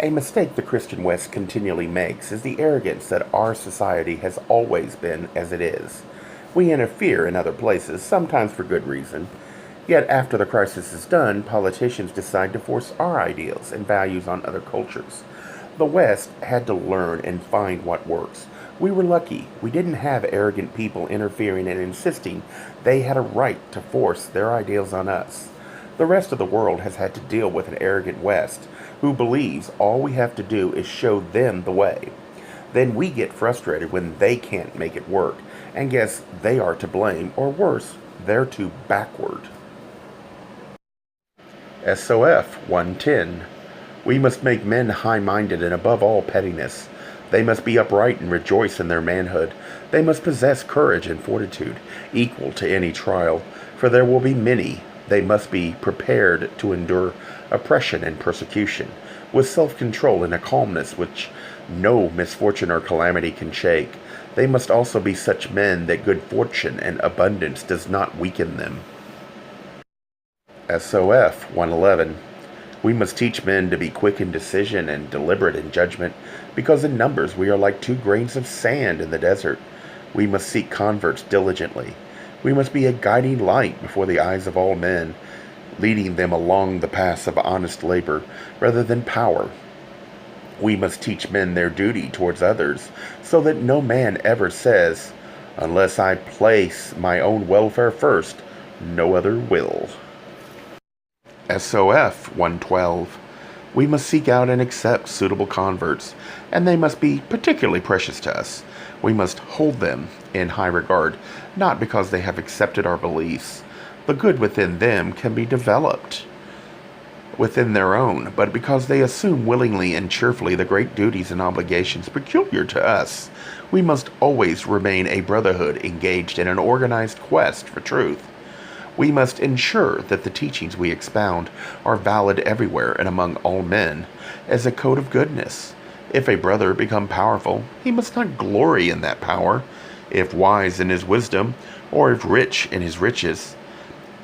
A mistake the Christian West continually makes is the arrogance that our society has always been as it is. We interfere in other places, sometimes for good reason. Yet after the crisis is done, politicians decide to force our ideals and values on other cultures. The West had to learn and find what works. We were lucky. We didn't have arrogant people interfering and insisting they had a right to force their ideals on us. The rest of the world has had to deal with an arrogant West who believes all we have to do is show them the way. Then we get frustrated when they can't make it work and guess they are to blame, or worse, they're too backward. SOF 110. We must make men high-minded and above all pettiness. They must be upright and rejoice in their manhood. They must possess courage and fortitude, equal to any trial, for there will be many. They must be prepared to endure oppression and persecution, with self-control and a calmness which no misfortune or calamity can shake. They must also be such men that good fortune and abundance does not weaken them. SOF 111. We must teach men to be quick in decision and deliberate in judgment, because in numbers we are like 2 grains of sand in the desert. We must seek converts diligently. We must be a guiding light before the eyes of all men, leading them along the paths of honest labor rather than power. We must teach men their duty towards others, so that no man ever says, "Unless I place my own welfare first, no other will." SOF 112. We must seek out and accept suitable converts, and they must be particularly precious to us. We must hold them in high regard, not because they have accepted our beliefs. The good within them can be developed within their own, but because they assume willingly and cheerfully the great duties and obligations peculiar to us. We must always remain a brotherhood engaged in an organized quest for truth. We must ensure that the teachings we expound are valid everywhere and among all men, as a code of goodness. If a brother become powerful, he must not glory in that power, if wise in his wisdom, or if rich in his riches.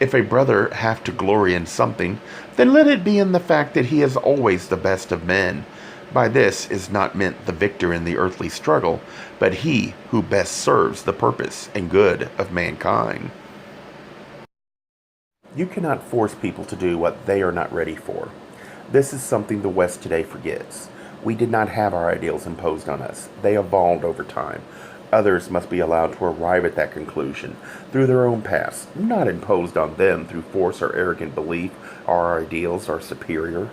If a brother have to glory in something, then let it be in the fact that he is always the best of men. By this is not meant the victor in the earthly struggle, but he who best serves the purpose and good of mankind. You cannot force people to do what they are not ready for. This is something the West today forgets. We did not have our ideals imposed on us. They evolved over time. Others must be allowed to arrive at that conclusion through their own paths, not imposed on them through force or arrogant belief our ideals are superior.